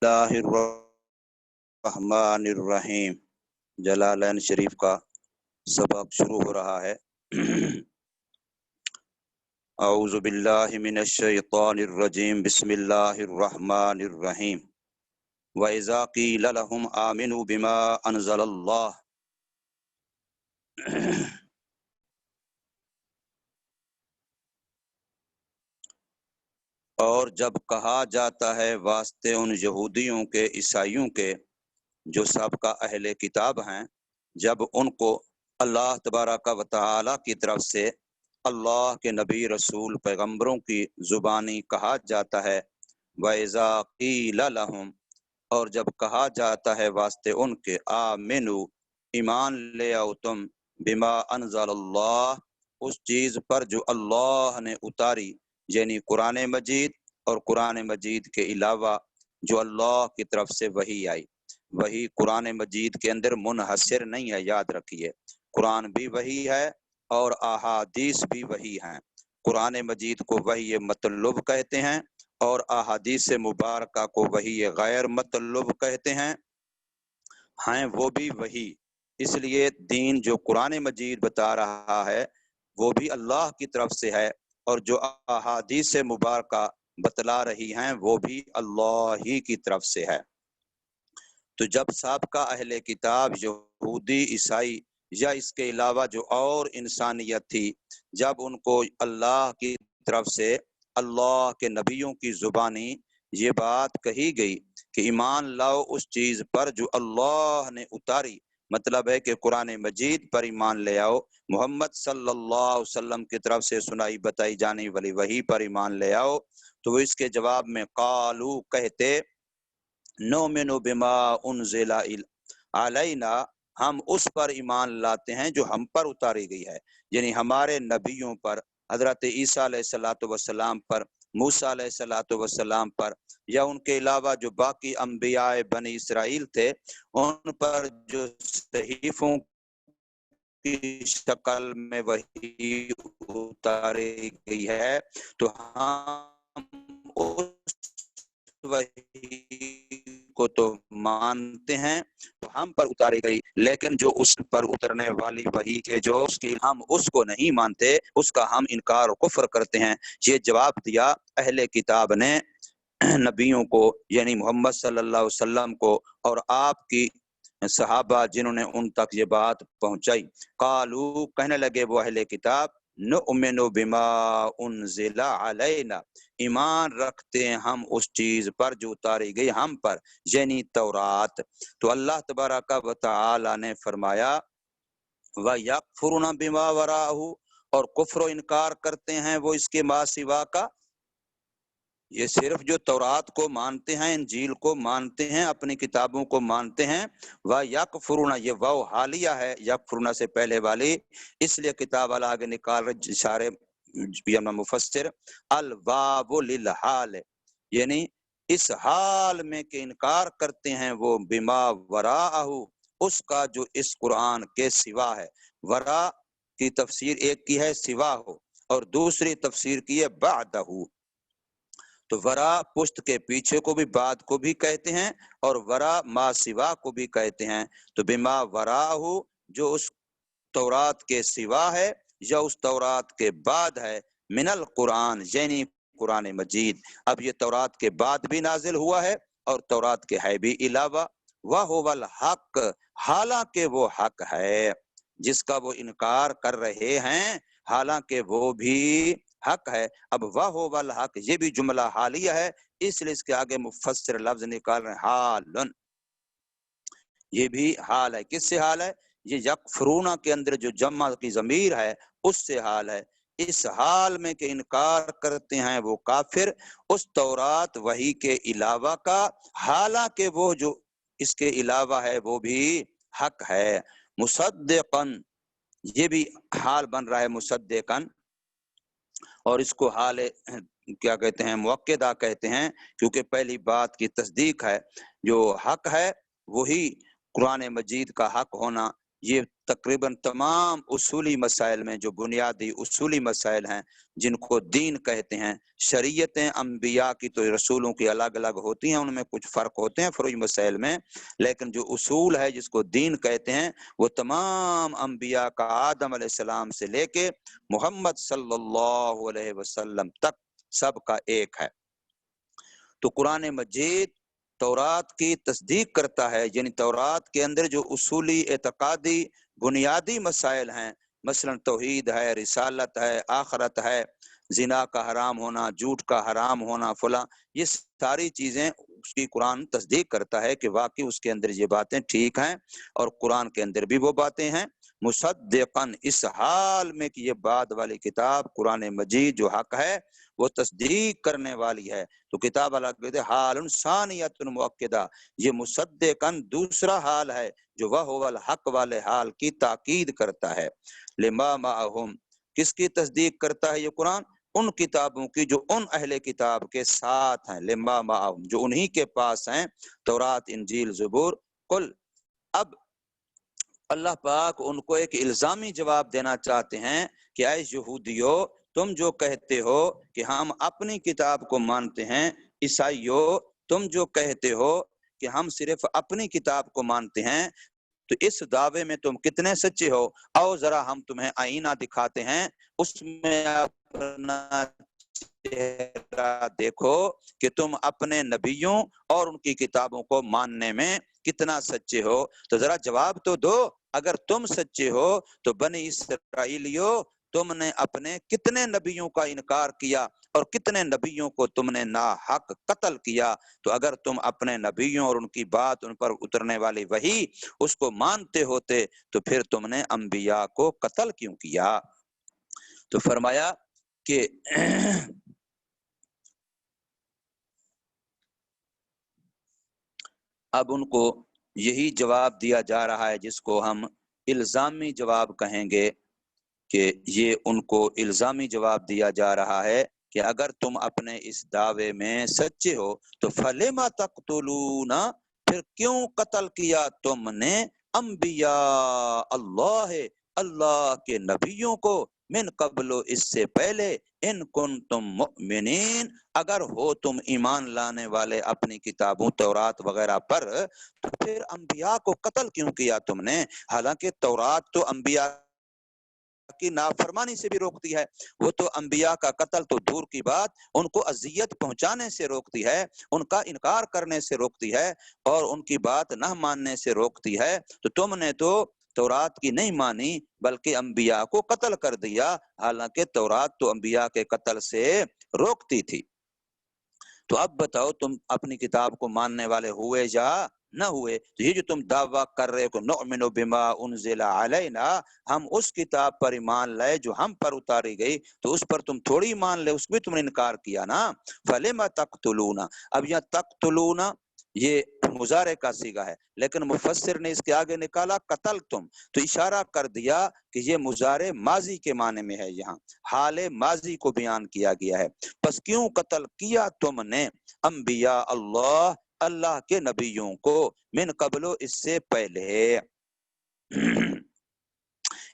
اللہ الرحمن الرحیم۔ جلالین شریف کا سبق شروع ہو رہا ہے۔ اعوذ باللہ من الشیطان الرجیم، بسم اللہ الرحمن الرحیم۔ وَإِذَا قِيلَ لَهُمْ آمِنُوا بِمَا أَنزَلَ اللَّهُ، اور جب کہا جاتا ہے واسطے ان یہودیوں کے عیسائیوں کے جو سابقہ اہل کتاب ہیں، جب ان کو اللہ تبارک و تعالی کی طرف سے اللہ کے نبی رسول پیغمبروں کی زبانی کہا جاتا ہے، وَإِذَا قِيلَ لَهُمْ، اور جب کہا جاتا ہے واسطے ان کے آمنو، ایمان لے آؤ تم، بما انزل اللہ، اس چیز پر جو اللہ نے اتاری، یعنی قرآن مجید اور قرآن مجید کے علاوہ جو اللہ کی طرف سے وحی آئی۔ وہی قرآن مجید کے اندر منحصر نہیں ہے، یاد رکھیے، قرآن بھی وحی ہے اور احادیث بھی وحی ہیں۔ قرآن مجید کو وحی مطلوب کہتے ہیں اور احادیث مبارکہ کو وحی غیر مطلوب کہتے ہیں وہ بھی وحی۔ اس لیے دین جو قرآن مجید بتا رہا ہے وہ بھی اللہ کی طرف سے ہے، اور جو احادیث مبارکہ بتلا رہی ہیں وہ بھی اللہ ہی کی طرف سے ہے۔ تو جب سابقہ اہل کتاب یہودی عیسائی یا اس کے علاوہ جو اور انسانیت تھی، جب ان کو اللہ کی طرف سے اللہ کے نبیوں کی زبانی یہ بات کہی گئی کہ ایمان لاؤ اس چیز پر جو اللہ نے اتاری، مطلب ہے کہ قرآن مجید پر ایمان لے آؤ، محمد صلی اللہ علیہ وسلم کی طرف سے سنائی بتائی جانے والی وحی پر ایمان لے آؤ، تو وہ اس کے جواب میں قالو کہتے، نؤمن بما انزل علینا، ہم اس پر ایمان لاتے ہیں جو ہم پر اتاری گئی ہے، یعنی ہمارے نبیوں پر، حضرت عیسیٰ علیہ السلام پر، موسیٰ علیہ السلام پر، یا ان کے علاوہ جو باقی انبیاء بنی اسرائیل تھے ان پر جو صحیفوں کی شکل میں وحی اتاری گئی ہے، تو ہم اس وحی کو تو مانتے ہیں، تو ہم پر اتاری گئی، لیکن جو اس پر اترنے والی وحی کے جو اس کی ہم اس کو نہیں مانتے، اس کا ہم انکار و کفر کرتے ہیں۔ یہ جواب دیا اہل کتاب نے نبیوں کو، یعنی محمد صلی اللہ علیہ وسلم کو اور آپ کی صحابہ جنہوں نے ان تک یہ بات پہنچائی۔ قالو کہنے لگے وہ اہل کتاب، نؤمن بما انزل علینا، ایمان رکھتے ہیں ہم اس چیز پر جو اتاری گئی ہم پر، یعنی تورات۔ تو اللہ تبارک و تعالی نے فرمایا وَيَكْفُرُونَ بِمَا وَرَاءَهُ، اور کفر و انکار کرتے ہیں وہ اس کے ما سوا کا۔ یہ صرف جو تورات کو مانتے ہیں، انجیل کو مانتے ہیں، اپنی کتابوں کو مانتے ہیں، وَيَكْفُرُونَ، یہ واو حالیہ ہے یکفرون سے پہلے والی، اس لیے کتاب والا آگے نکال رہے اشارے مفسر، الواو للحال، یعنی اس حال میں کہ انکار کرتے ہیں وہ بما وراءہ، اس کا جو اس قرآن کے سوا ہے۔ ورا کی تفسیر ایک کی ہے سوا ہو، اور دوسری تفسیر کی ہے بعدہ، تو ورا پشت کے پیچھے کو بھی بعد کو بھی کہتے ہیں، اور ورا ما سوا کو بھی کہتے ہیں۔ تو بما وراءہ جو اس تورات کے سوا ہے یا اس تورات کے بعد ہے، من القرآن یعنی قرآن مجید۔ اب یہ تورات کے بعد بھی نازل ہوا ہے اور تورات کے ہے بھی علاوہ، وَهُوَ الْحَقُّ، حالانکہ وہ حق ہے جس کا وہ انکار کر رہے ہیں، حالانکہ وہ بھی حق ہے۔ اب وَهُوَ الْحَقُّ یہ بھی جملہ حالیہ ہے، اس لیے اس کے آگے مفسر لفظ نکال رہے ہیں حالن، یہ بھی حال ہے۔ کس سے حال ہے؟ یہ یکفرون کے اندر جو جمع کی ضمیر ہے اس سے حال ہے۔ اس حال میں کہ انکار کرتے ہیں وہ کافر اس تورات وحی کے علاوہ کا، حالانکہ وہ جو اس کے علاوہ ہے وہ بھی حق ہے۔ مصدقاً یہ بھی حال بن رہا ہے مصدقاً، اور اس کو حال کیا کہتے ہیں مؤکدہ کہتے ہیں، کیونکہ پہلی بات کی تصدیق ہے، جو حق ہے وہی قرآن مجید کا حق ہونا، یہ تقریباً تمام اصولی مسائل میں جو بنیادی اصولی مسائل ہیں جن کو دین کہتے ہیں، شریعتیں انبیاء کی تو رسولوں کی الگ الگ ہوتی ہیں، ان میں کچھ فرق ہوتے ہیں فروعی مسائل میں، لیکن جو اصول ہے جس کو دین کہتے ہیں وہ تمام انبیاء کا آدم علیہ السلام سے لے کے محمد صلی اللہ علیہ وسلم تک سب کا ایک ہے۔ تو قرآن مجید تورات کی تصدیق کرتا ہے، یعنی تورات کے اندر جو اصولی اعتقادی بنیادی مسائل ہیں، مثلا توحید ہے، رسالت ہے، آخرت ہے، زنا کا حرام ہونا، جھوٹ کا حرام ہونا، فلاں، یہ ساری چیزیں اس کی قرآن تصدیق کرتا ہے کہ واقعی اس کے اندر یہ باتیں ٹھیک ہیں، اور قرآن کے اندر بھی وہ باتیں ہیں مصدقاً، اس حال میں کہ یہ بعد والی کتاب قرآن مجید جو حق ہے وہ تصدیق کرنے والی ہے۔ تو کتاب اللہ کہتے ہیں حال ثانیۃ مؤکدہ، یہ مصدقاً دوسرا حال ہے جو وہ الحق والے حال کی تاکید کرتا ہے۔ لما معہم، کس کی تصدیق کرتا ہے یہ قرآن؟ ان کتابوں کی جو ان اہل کتاب کے ساتھ ہیں، لما معہم جو انہی کے پاس ہیں، تورات، انجیل، زبور۔ قل، اب اللہ پاک ان کو ایک الزامی جواب دینا چاہتے ہیں کہ اے یہودیو، تم جو کہتے ہو کہ ہم اپنی کتاب کو مانتے ہیں، عیسائیو تم جو کہتے ہو کہ ہم صرف اپنی کتاب کو مانتے ہیں، تو اس دعوے میں تم کتنے سچے ہو؟ آؤ ذرا ہم تمہیں آئینہ دکھاتے ہیں، اس میں اپنا چہرہ دیکھو کہ تم اپنے نبیوں اور ان کی کتابوں کو ماننے میں کتنا سچے ہو۔ تو ذرا جواب تو دو، اگر تم سچے ہو تو بنی اسرائیلیو تم نے اپنے کتنے نبیوں کا انکار کیا اور کتنے نبیوں کو تم نے ناحق قتل کیا؟ تو اگر تم اپنے نبیوں اور ان کی بات، ان پر اترنے والی وحی، اس کو مانتے ہوتے تو پھر تم نے انبیاء کو قتل کیوں کیا؟ تو فرمایا کہ اب ان کو یہی جواب دیا جا رہا ہے جس کو ہم الزامی جواب کہیں گے، کہ یہ ان کو الزامی جواب دیا جا رہا ہے کہ اگر تم اپنے اس دعوے میں سچے ہو تو فَلِمَ تَقْتُلُونَ، پھر کیوں قتل کیا تم نے انبیاء اللہ، اللہ کے نبیوں کو، من قبل، اس سے پہلے، ان کنتم مؤمنین، اگر ہو تم ایمان لانے والے اپنی کتابوں تورات وغیرہ پر، تو پھر انبیاء کو قتل کیوں کیا تم نے؟ حالانکہ تورات تو انبیاء کی نافرمانی سے بھی روکتی ہے، وہ تو انبیاء کا قتل تو دور کی بات، ان کو اذیت پہنچانے سے روکتی ہے، ان کا انکار کرنے سے روکتی ہے، اور ان کی بات نہ ماننے سے روکتی ہے۔ تو تم نے تو تورات کی نہیں مانی بلکہ انبیاء کو قتل کر دیا، حالانکہ تورات تو انبیاء کے قتل سے روکتی تھی۔ تو اب بتاؤ تم اپنی کتاب کو ماننے والے ہوئے یا نہ ہوئے؟ تو یہ جو تم دعویٰ کر رہے ہو نؤمن بما انزل علینا، ہم اس کتاب پر ایمان لائے جو ہم پر اتاری گئی، تو اس پر تم تھوڑی ایمان لے، اس کو بھی تم نے انکار کیا نا۔ فلم تقتلون، اب یہاں تقتلون یہ مضارع کا صیغہ ہے، لیکن مفسر نے اس کے آگے نکالا قتل تم، تو اشارہ کر دیا کہ یہ مضارع ماضی کے معنی میں ہے، یہاں حال ماضی کو بیان کیا گیا ہے۔ پس کیوں قتل کیا تم نے انبیاء اللہ، اللہ کے نبیوں کو، من قبل، اس سے پہلے،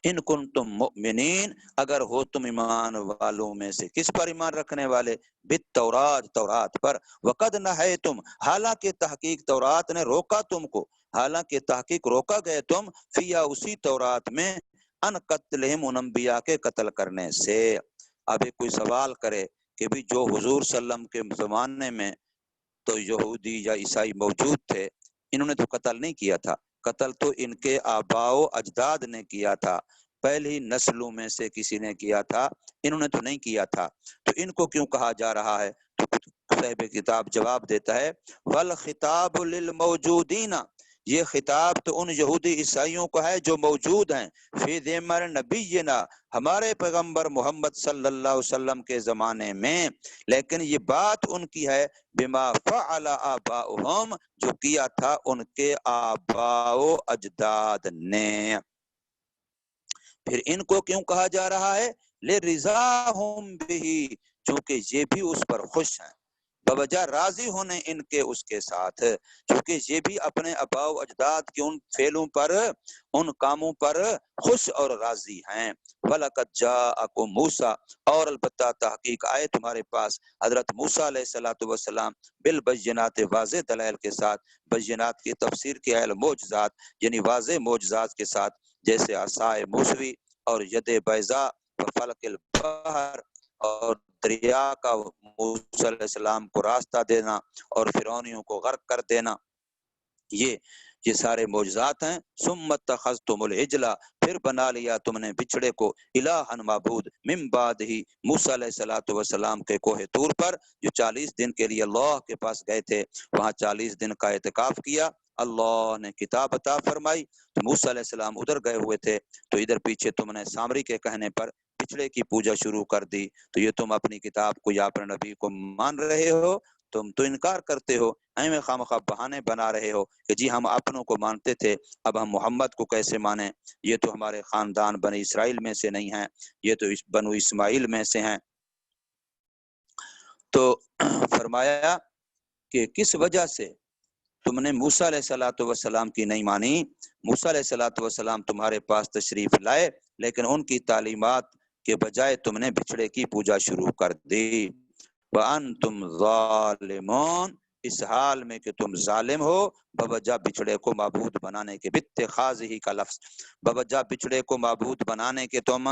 ان کنتم مؤمنین، اگر ہو تم ایمان والوں میں سے، کس پر ایمان رکھنے والے؟ بالتورات، تورات پر، وقد نہیتم، حالانکہ تحقیق تورات نے روکا تم کو، حالانکہ تحقیق روکا گئے تم، فیا، اسی تورات میں، ان قتلہم، ان انبیاء کے قتل کرنے سے۔ اب ایک کوئی سوال کرے کہ بھی جو حضور صلی اللہ علیہ وسلم کے زمانے میں تو یہودی یا عیسائی موجود تھے، انہوں نے تو قتل نہیں کیا تھا، قتل تو ان کے آباء و اجداد نے کیا تھا، پہلی نسلوں میں سے کسی نے کیا تھا، انہوں نے تو نہیں کیا تھا، تو ان کو کیوں کہا جا رہا ہے؟ تو صاحب کتاب جواب دیتا ہے والخطاب للموجودین، یہ خطاب تو ان یہودی عیسائیوں کو ہے جو موجود ہیں، فی ذمر نبینا، ہمارے پیغمبر محمد صلی اللہ علیہ وسلم کے زمانے میں، لیکن یہ بات ان کی ہے بما فعل آباؤہم، جو کیا تھا ان کے آباء و اجداد نے۔ پھر ان کو کیوں کہا جا رہا ہے؟ لِرِضَاهُمْ بِهِ، چونکہ یہ بھی اس پر خوش ہیں، بوجہ راضی ہونے ان کے اس کے ساتھ، کیونکہ یہ بھی اپنے آباء و اجداد کے ان فعلوں پر، ان کاموں پر خوش اور راضی ہیں۔ وَلَقَدْ جَاءَكُم مُوسیٰ، اور البتہ تحقیق آئے تمہارے پاس حضرت موسیٰ علیہ الصلوۃ والسلام بالبینات، واضح دلائل کے ساتھ۔ بینات کی تفسیر کیا ہے معجزات، یعنی واضح معجزات کے ساتھ، جیسے عصائے موسوی اور ید بیضاء و فلق البحر، اور دریا کا موسیٰ علیہ السلام کو راستہ دینا اور فرعونیوں کو غرق کر دینا، یہ سارے معجزات ہیں۔ ثم اتخذتم العجل، پھر بنا لیا تم نے بچڑے کو الہًا معبود، من بعد ہی موسیٰ علیہ الصلوۃ والسلام کے کوہ طور پر، جو 40 دن کے لیے اللہ کے پاس گئے تھے، وہاں 40 دن کا اعتکاف کیا، اللہ نے کتاب عطا فرمائی، تو موسیٰ علیہ السلام ادھر گئے ہوئے تھے، تو ادھر پیچھے تم نے سامری کے کہنے پر بچڑے کی پوجا شروع کر دی، تو یہ تم اپنی کتاب کو یا اپنے نبی کو مان رہے ہو، تم تو انکار کرتے ہو، ایویں خامخواہ بہانے بنا رہے ہو کہ جی ہم اپنوں کو مانتے تھے، اب ہم محمد کو کیسے مانیں، یہ تو ہمارے خاندان بنی اسرائیل میں سے نہیں ہیں، یہ تو بنو اسماعیل میں سے ہیں۔ تو فرمایا کہ کس وجہ سے تم نے موسیٰ علیہ الصلوۃ والسلام کی نہیں مانی؟ موسیٰ علیہ الصلوۃ والسلام تمہارے پاس تشریف لائے، لیکن ان کی تعلیمات کے بجائے تم نے بچڑے کی پوجا شروع کر دی۔ وَأَنْتُمْ ظَالِمُونَ، اس حال میں کہ تم ظالم ہو، بوجہ بچڑے کو معبود بنانے کے، باتخاذہ کا لفظ، بوجہ بچڑے کو معبود بنانے کے تم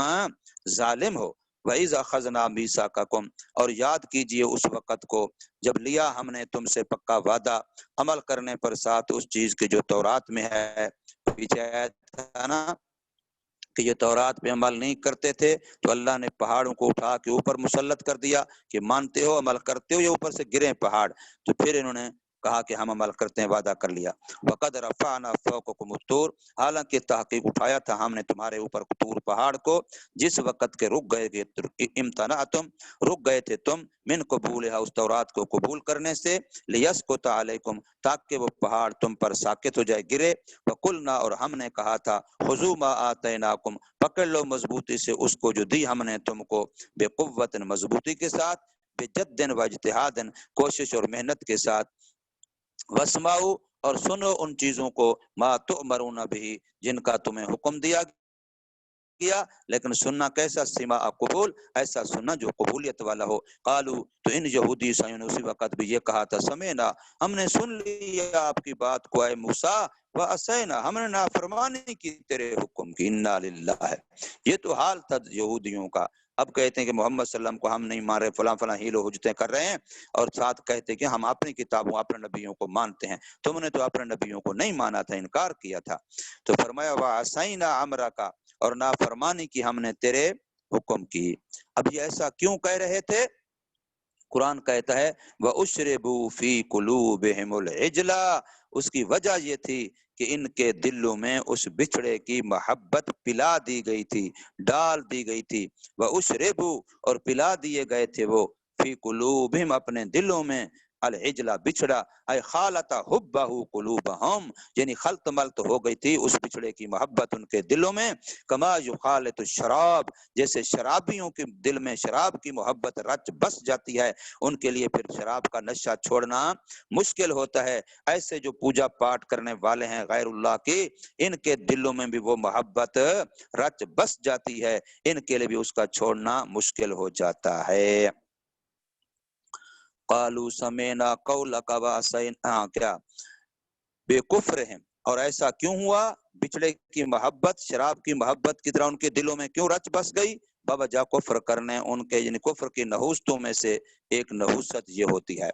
ظالم ہو۔ وَإِذْ أَخَذْنَا مِيثَاقَكُمْ، اور یاد کیجئے اس وقت کو جب لیا ہم نے تم سے پکا وعدہ، عمل کرنے پر ساتھ اس چیز کے جو تورات میں ہے، پیچھے تھا نا کہ یہ تورات پہ عمل نہیں کرتے تھے، تو اللہ نے پہاڑوں کو اٹھا کے اوپر مسلط کر دیا کہ مانتے ہو عمل کرتے ہو، یہ اوپر سے گرے پہاڑ، تو پھر انہوں نے کہا کہ ہم عمل کرتے ہیں، وعدہ کر لیا۔ وَقَدْ رَفَعْنَا فَوْقَكُمُ الطُّورَ، حالانکہ تحقیق اٹھایا تھا ہم نے تمہارے اوپر طور پہاڑ کو، جس وقت کے رک گئے امتنعتم، رک گئے تھے تم، من قبولها، اس تورات کو قبول کرنے سے، لیسقط علیکم، تاکہ وہ پہاڑ تم پر ساکت ہو جائے، گرے۔ وقلنا، اور ہم نے کہا تھا، خذوا ما آتیناکم، پکڑ لو مضبوطی سے اس کو جو دی ہم نے تم کو، بقوت، مضبوطی کے ساتھ، بجد و اجتہاد، کوشش اور محنت کے ساتھ، واسمعوا، اور سنو ان چیزوں کو، ما تؤمرون بھی، جن کا تمہیں حکم دیا کیا، لیکن سننا کیسا؟ سماع قبول، ایسا سننا جو قبولیت والا ہو۔ قالو، تو ان یہودی عیسائیوں نے اسی وقت بھی یہ کہا تھا، سمعنا، ہم نے سن لیا آپ کی بات کو اے موسیٰ، وعصینا، ہم نے نافرمانی کی تیرے حکم کی، انا للہ ہے۔ یہ تو حال تھا یہودیوں کا۔ اب کہتے ہیں کہ محمد صلی اللہ علیہ وسلم کو ہم نہیں مان رہے، فلاں فلاں ہیل و حجتیں کر رہے ہیں، اور ساتھ کہتے ہیں کہ ہم اپنی کتابوں اپنے نبیوں کو مانتے ہیں، تم نے تو اپنے نبیوں کو نہیں مانا تھا، انکار کیا تھا۔ تو فرمایا وعصینا امرک، اور نافرمانی کی ہم نے تیرے حکم کی۔ اب یہ ایسا کیوں کہہ رہے تھے؟ قرآن کہتا ہے وَأُشْرِبُوا فِي قُلُوبِهِمُ الْعِجْلَ، اس کی وجہ یہ تھی کہ ان کے دلوں میں اس بچڑے کی محبت پلا دی گئی تھی، ڈال دی گئی تھی۔ وَأُشْرِبُوا، اور پلا دیے گئے تھے وہ، فی قلوبہم، اپنے دلوں میں، العجلہ، بچڑا، اے خالط حبہ قلوبہم، یعنی خلط ملط ہو گئی تھی اس بچڑے کی محبت ان کے دلوں میں، کما یخالط الشراب، جیسے شرابیوں کے دل میں شراب کی محبت رچ بس جاتی ہے، ان کے لیے پھر شراب کا نشہ چھوڑنا مشکل ہوتا ہے، ایسے جو پوجا پاٹ کرنے والے ہیں غیر اللہ کی، ان کے دلوں میں بھی وہ محبت رچ بس جاتی ہے، ان کے لیے بھی اس کا چھوڑنا مشکل ہو جاتا ہے۔ قالوا سمعنا قولک وعصینا، کیا بے کفرہم، اور ایسا کیوں ہوا؟ بچڑے کی محبت، شراب کی محبت کی طرح ان کے دلوں میں کیوں رچ بس گئی؟ بوجہ کفر کرنے ان کے، یعنی کفر کی نحوستوں میں سے ایک نحوست یہ ہوتی ہے۔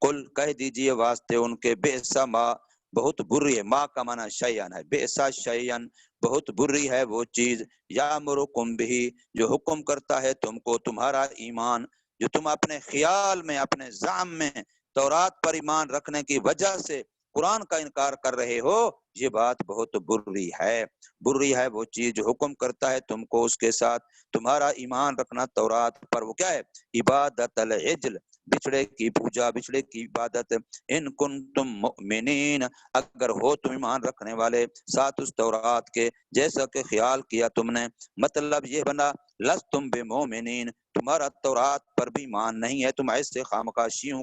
قل، کہہ دیجئے واسطے ان کے، بئسا ما، بہت بری ہے، ما کا معنی شیئن ہے، بئسا شیئن، بہت بری ہے وہ چیز، یامرکم بھی، جو حکم کرتا ہے تم کو تمہارا ایمان، جو تم اپنے خیال میں، اپنے زعم میں تورات پر ایمان رکھنے کی وجہ سے قرآن کا انکار کر رہے ہو، یہ بات بہت بری ہے۔ بری ہے وہ چیز جو حکم کرتا ہے تم کو اس کے ساتھ تمہارا ایمان رکھنا تورات پر، وہ کیا ہے؟ عبادت العجل، بچڑے کی پوجا، بچڑے کی عبادت۔ ان کنتم مؤمنین، اگر ہو تم ایمان رکھنے والے ساتھ اس تورات کے، جیسا کہ خیال کیا تم نے، مطلب یہ بنا لستم بمؤمنین، تمہارا تورات پر بھی ایمان نہیں ہے، تم ایسے خامخواہ شیعوں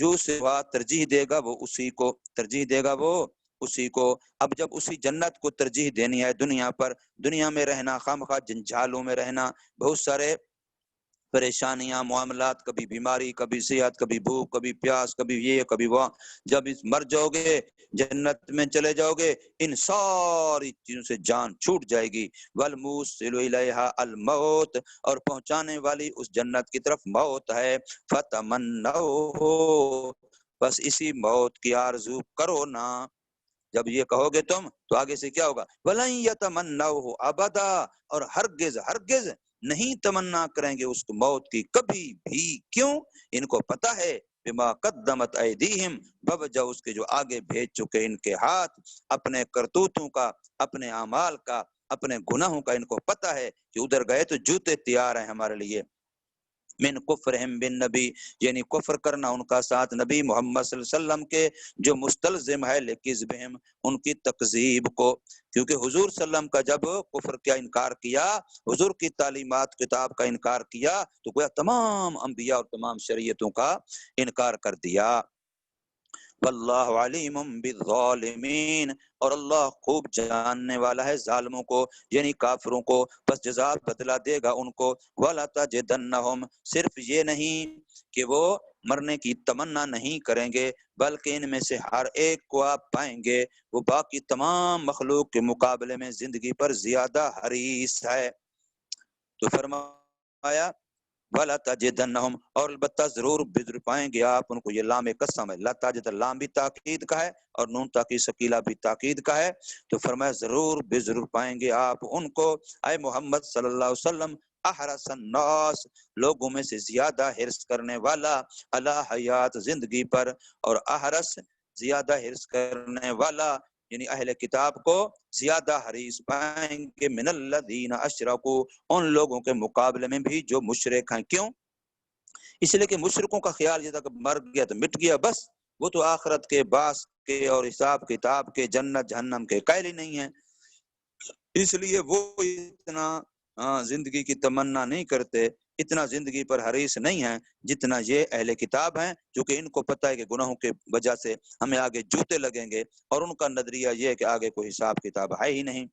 یوں سے ترجیح دے گا وہ اسی کو، ترجیح دے گا وہ اسی کو۔ اب جب اسی جنت کو ترجیح دینی ہے دنیا پر، دنیا میں رہنا، خواہ جنجالوں میں رہنا، بہت سارے پریشانیاں، معاملات، کبھی بیماری، کبھی صحت، کبھی بھوک، کبھی پیاس، کبھی یہ، کبھی وہ، جب مر جاؤ گے، جنت میں چلے جاؤ گے، ان ساری چیزوں سے جان چھوٹ جائے گی۔ والموصل الیہا الموت، اور پہنچانے والی اس جنت کی طرف موت ہے۔ فتمنوا، بس اسی موت کی آرزو کرو نا۔ جب یہ کہو گے تم تو آگے سے کیا ہوگا؟ وَلَن يَتَمَنَّوْهُ أَبَدًا، اور ہرگز ہرگز نہیں تمنا کریں گے اس کو موت کی کبھی بھی۔ کیوں؟ ان کو پتہ ہے بما قدمت ایدیہم، بوجہ اس کے جو آگے بھیج چکے ان کے ہاتھ، اپنے کرتوتوں کا، اپنے اعمال کا، اپنے گناہوں کا، ان کو پتہ ہے کہ ادھر گئے تو جوتے تیار ہیں ہمارے لیے۔ من کفرہم بالنبی، یعنی کفر کرنا ان کا ساتھ نبی محمد صلی اللہ علیہ وسلم کے، جو مستلزم ہے لکذبہم، ان کی تکذیب کو، کیونکہ حضور صلی اللہ علیہ وسلم کا جب کفر کیا، انکار کیا، حضور کی تعلیمات کتاب کا انکار کیا، تو گویا تمام انبیاء اور تمام شریعتوں کا انکار کر دیا۔ واللہ علیم بالظالمین، اور اللہ خوب جاننے والا ہے ظالموں کو، یعنی کافروں کو، پس جزا بدلہ دے گا ان کو۔ وَلَا تَجِدَنَّهُمْ، صرف یہ نہیں کہ وہ مرنے کی تمنا نہیں کریں گے، بلکہ ان میں سے ہر ایک کو آپ پائیں گے وہ باقی تمام مخلوق کے مقابلے میں زندگی پر زیادہ حریص ہے۔ تو فرمایا وَلَا تَجِدَنَّهُمْ، اور البتہ ضرور پائیں گے آپ ان کو، یہ لام قسم ہے، لا تاجد، لام بھی تاکید کا ہے اور نون تاکید ثقیلہ بھی تاکید کا ہے، تو فرمایا ضرور بے ضرور پائیں گے آپ ان کو، اے محمد صلی اللہ علیہ وسلم، احرص الناس، لوگوں میں سے زیادہ حرص کرنے والا، علی حیات، زندگی پر، اور احرص زیادہ حرص کرنے والا، یعنی اہل کتاب کو زیادہ حریص پائیں گے، من الذین اشرکوا، ان لوگوں کے مقابلے میں بھی جو مشرک ہیں۔ کیوں؟ اس لیے کہ مشرکوں کا خیال یہ تھا کہ مر گیا تو مٹ گیا بس، وہ تو آخرت کے، بعث کے اور حساب کتاب کے، جنت جہنم کے قائل ہی نہیں ہیں، اس لیے وہ اتنا زندگی کی تمنا نہیں کرتے، اتنا زندگی پر حریص نہیں ہیں جتنا یہ اہل کتاب ہیں، جو کہ ان کو پتہ ہے کہ گناہوں کے وجہ سے ہمیں آگے جوتے لگیں گے، اور ان کا نظریہ یہ ہے کہ آگے کوئی حساب کتاب ہے ہی نہیں۔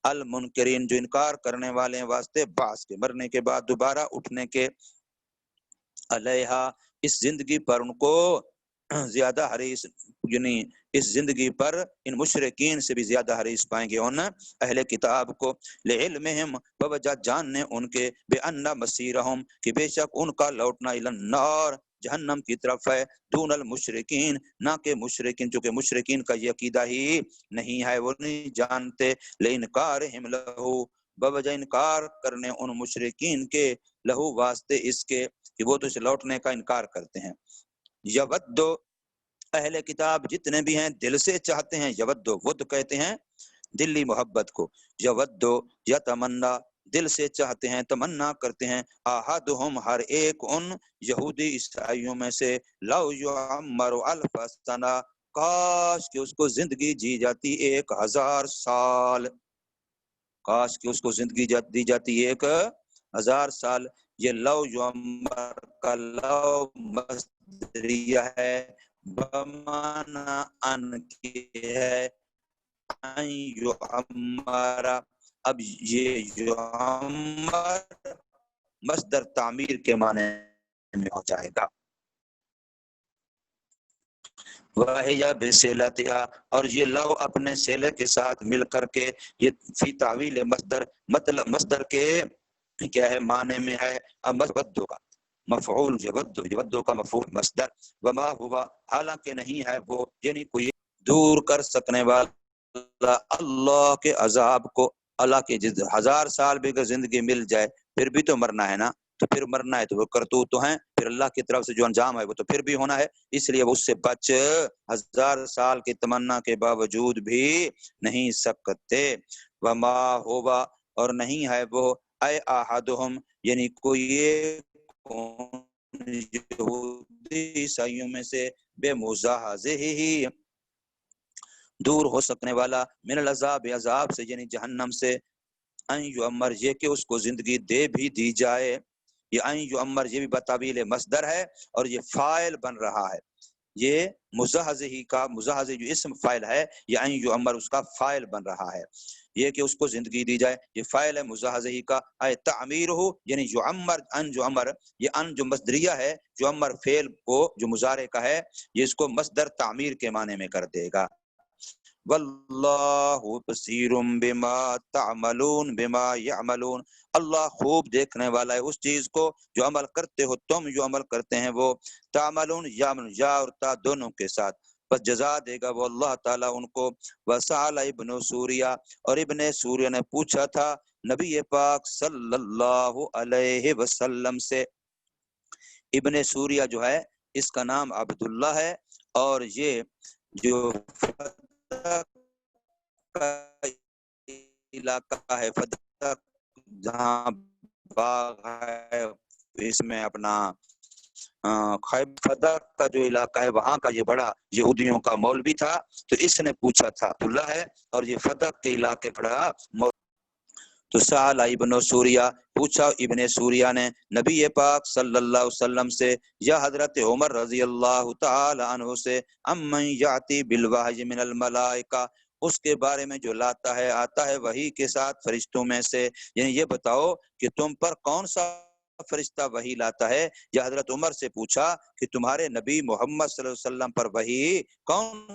المنکرین، جو انکار کرنے والے ہیں واسطے بعث کے، مرنے کے بعد دوبارہ اٹھنے کے، علیہا، اس زندگی پر ان کو زیادہ حریص، یعنی اس زندگی پر ان مشرکین سے بھی زیادہ حریص پائیں گے ان اہل کتاب کو، لعلمہم، بوجہ جاننے ان کے، بان مسیرہم، کہ بے شک ان کا لوٹنا الی النار، جہنم کی طرف ہے، دون المشرکین، نہ کہ مشرکین، چونکہ مشرکین کا یہ عقیدہ ہی نہیں ہے، وہ نہیں جانتے، لانکارہم لہو، بوجہ انکار کرنے ان مشرکین کے، لہو واسطے اس کے کہ وہ تو اس لوٹنے کا انکار کرتے ہیں۔ یودو، اہل کتاب جتنے بھی ہیں دل سے چاہتے ہیں، یودو، ود کہتے ہیں دلی محبت کو، یودو یتمنا، دل سے چاہتے ہیں، تمنا کرتے ہیں، احدہم، ہر ایک ان یہودی عیسائیوں میں سے، لو یعمر الف سنہ، کاش کہ اس کو زندگی جی جاتی 1000 سال، کاش کہ اس کو زندگی دی جاتی 1000 سال۔ یہ لو یعمر کا لو مصدریہ ہے، بمانا ان کی ہے، ان یعمر، اب یہ یعمر مصدر تعمیر کے معنی میں ہو جائے گا، وَهِيَ بِصِلَتِهَا، اور یہ لو اپنے صلہ کے ساتھ مل کر کے، یہ فی تعویل مصدر، مطلب مصدر کے کیا ہے معنی میں ہے، مصدر کا مفعول، یودو کا مفعول مصدر، وما ہوا، حالانکہ نہیں ہے وہ، یعنی کوئی دور کر سکنے والا اللہ کے عذاب کو، اللہ کے 1000 سال بھی اگر زندگی مل جائے پھر بھی تو مرنا ہے نا، تو پھر مرنا ہے تو وہ کرتوت تو ہیں، پھر اللہ کی طرف سے جو انجام ہے وہ تو پھر بھی ہونا ہے، اس لیے وہ اس سے بچ 1000 سال کی تمنا کے باوجود بھی نہیں سکتے۔ وما ہوا، اور نہیں ہے وہ، اے احدہم، یعنی کوئی یہودی عیسائیوں میں سے، بے مزاحزہ ہی، دور ہو سکنے والا، من العذاب، عذاب سے، یعنی جہنم سے، ان یعمر، یہ کہ اس کو زندگی دے بھی دی جائے، یہ ان یعمر یہ بھی بتابیل مصدر ہے اور یہ فاعل بن رہا ہے، یہ مزحزحی کا مزحزح جو اسم فاعل ہے یہ ان یعمر اس کا فاعل بن رہا ہے، یہ کہ اس کو زندگی دی جائے، یہ فاعل ہے مزحزحی کا، اے تعمیر ہو یعنی یعمر ان یعمر، یہ ان جو مصدریہ ہے، یعمر فعل کو جو مضارع کا ہے یہ اس کو مصدر تعمیر کے معنی میں کر دے گا۔ واللہ بصیر بما تعملون بما یعملون، اللہ خوب دیکھنے والا ہے اس چیز کو جو عمل کرتے ہو تم، جو عمل کرتے ہیں وہ، تعملون یعملون یا اور تا دونوں کے ساتھ، بس جزا دے گا وہ اللہ تعالیٰ ان کو۔ وسال ابن سوریہ، اور ابن سوریہ نے پوچھا تھا نبی پاک صلی اللہ علیہ وسلم سے، ابن سوریہ جو ہے اس کا نام عبداللہ ہے، اور یہ جو کا علاقہ ہے فتح جہاں باغ ہے اس میں اپنا فتح کا جو علاقہ ہے وہاں کا یہ بڑا یہودیوں کا مولوی تھا، تو اس نے پوچھا تھا عبداللہ ہے اور یہ فتح کے علاقے بڑا تو سال ابن سوریہ، پوچھا ابن سوریہ نے نبی پاک صلی اللہ علیہ وسلم سے، یا حضرت عمر رضی اللہ تعالی عنہ سے، امن یاتی بالوحی من الملائکہ، اس کے بارے میں جو لاتا ہے آتا ہے وحی کے ساتھ فرشتوں میں سے، یعنی یہ بتاؤ کہ تم پر کون سا فرشتہ وحی لاتا ہے، یا حضرت عمر سے پوچھا کہ تمہارے نبی محمد صلی اللہ علیہ وسلم پر وحی کون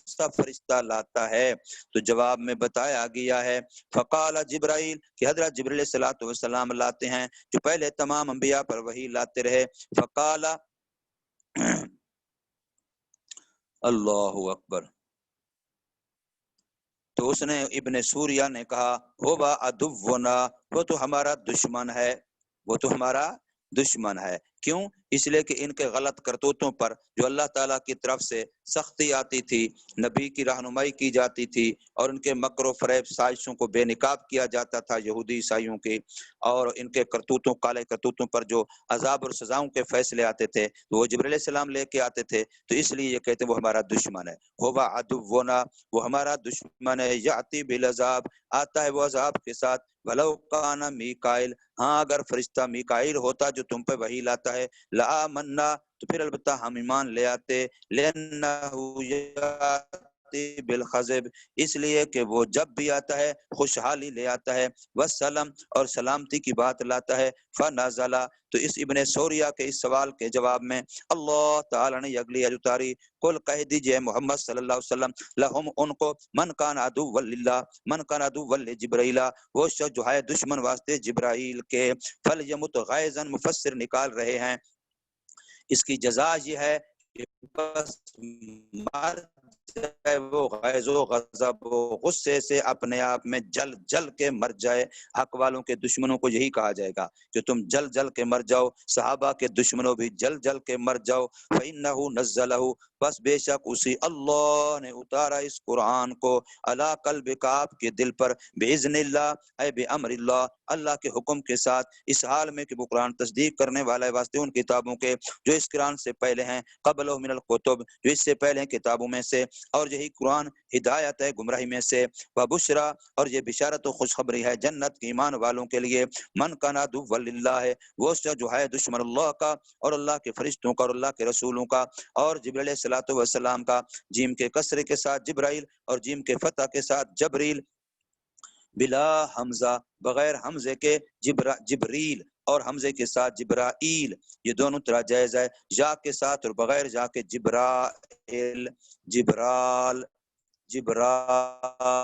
سا فرشتہ لاتا ہے، تو جواب میں بتایا گیا ہے فقال جبرائیل کہ حضرت جبرائیل علیہ الصلوۃ والسلام لاتے ہیں جو پہلے تمام انبیاء پر وحی لاتے رہے، فقال اللہ اکبر، تو اس نے ابن سوریہ نے کہا ہوبا عدونا، وہ تو ہمارا دشمن ہے، وہ تو ہمارا دشمن ہے، کیوں؟ اس لیے کہ ان کے غلط کرتوتوں پر جو اللہ تعالیٰ کی طرف سے سختی آتی تھی، نبی کی رہنمائی کی جاتی تھی، اور ان کے مکر و فریب سازشوں کو بے نقاب کیا جاتا تھا یہودی عیسائیوں کی، اور ان کے کرتوتوں کالے کرتوتوں پر جو عذاب اور سزاؤں کے فیصلے آتے تھے تو وہ جبرائیل علیہ السلام لے کے آتے تھے، تو اس لیے یہ کہتے ہیں وہ ہمارا دشمن ہے، ہوبا عدونا، وہ ہمارا دشمن ہے، یاتی بالعذاب، آتا ہے وہ عذاب کے ساتھ، ولو کان میکائل، ہاں اگر فرشتہ میکائیل ہوتا جو تم پہ وحی لاتا ہے، لآمنا، تو پھر البتہ ہم ایمان لے آتے، لأنہ یاتی بالخزب، اس لیے کہ وہ جب بھی آتا ہے خوشحالی لے آتا ہے، والسلام، اور سلامتی کی بات لاتا ہے، فنزل، تو اس ابن سوریہ کے اس سوال کے جواب میں اللہ تعالی نے اگلی آیت اتاری، قل کہہ دیجئے محمد صلی اللہ علیہ وسلم، لہم ان کو، من کان عدو للہ، من کان عدو لجبرائیل، وہ شخص جو ہے دشمن واسطے جبرائیل کے، فلیمت غیظا، مفسر نکال رہے ہیں اس کی جزا یہ ہے کہ بس مر جائے وہ غیظ و غضب و غصے سے، اپنے آپ میں جل جل کے مر جائے، حق والوں کے دشمنوں کو یہی کہا جائے گا کہ تم جل جل کے مر جاؤ، صحابہ کے دشمنوں بھی جل جل کے مر جاؤ، فَإِنَّهُ نَزَّلَهُ، بس بے شک اسی اللہ نے اتارا اس قرآن کو، علی قلبک، آپ کے دل پر، بِإِذْنِ اللہ، اے بِأَمْرِ اللہ، اللہ کے حکم کے ساتھ، اس حال میں کہ وہ قرآن تصدیق کرنے والا ہے واسطے ان کتابوں کے جو اس قرآن سے پہلے ہیں، قبلہ من الکتب، جو اس سے پہلے ہیں کتابوں میں سے، اور یہی قرآن ہدایت ہے گمراہی میں سے، وبشرا، اور یہ بشارت و خوشخبری ہے جنت کے ایمان والوں کے لیے، من کان عدوا للہ، وہ جو ہے دشمن اللہ کا اور اللہ کے فرشتوں کا اور اللہ کے رسولوں کا، اور جبرائیل علیہ الصلوۃ والسلام کا، جیم کے کسرے کے ساتھ جبرائیل اور جیم کے فتح کے ساتھ جبریل، بلا حمزہ، بغیر حمزے کے جبریل، اور حمزے کے ساتھ جبرائیل، یہ دونوں طرح جائز ہے، یا کے ساتھ اور بغیر جا کے جبرائیل، جبرال، جبرائیل،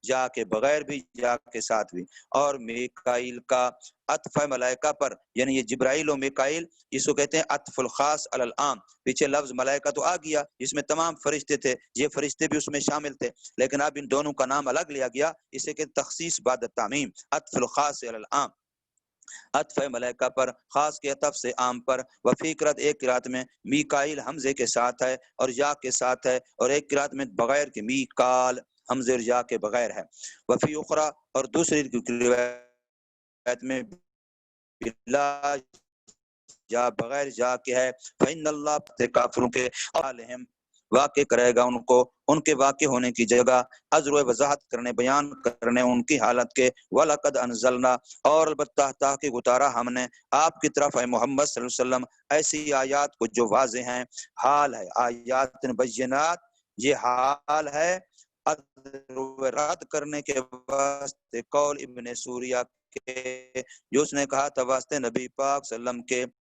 جا کے بغیر بھی جا کے ساتھ بھی، اور میکائیل کا عطف ہے ملائکہ پر، یعنی یہ جبرائیل و میکائیل اس کو کہتے ہیں عطف الخاص علی العام، پیچھے لفظ ملائکہ تو آ گیا جس میں تمام فرشتے تھے، یہ فرشتے بھی اس میں شامل تھے، لیکن اب ان دونوں کا نام الگ لیا گیا، اسے کہ تخصیص بعد التعمیم، عطف الخاص علی العام، عطف ملائکہ پر، خاص کے عطف سے عام پر، وفی قرات، ایک قرات میں میکائیل حمزے کے ساتھ ہے اور یا کے ساتھ ہے، اور ایک قرات میں بغیر کے میکال حمزے اور یا کے بغیر ہے، وفی اخرى، اور دوسری روایت میں بلا یا بغیر جا کے ہے، فإن اللہ کافروں کے عالہم، واقع کرے گا ان کو ان کے واقع ہونے کی جگہ عذر و وضاحت کرنے بیان کرنے ان کی حالت کے وَلَقَدْ أَنزَلْنَا اور البتہ تحقیق اتارا ہم نے آپ کی طرف اے محمد صلی اللہ علیہ وسلم ایسی آیات کو جو واضح ہیں، حال ہے آیات بینات، یہ حال ہے رد کرنے کے واسطے قول ابن سوریہ کے جو اس نے کہا تھا واسطے نبی پاک صلی اللہ علیہ وسلم کے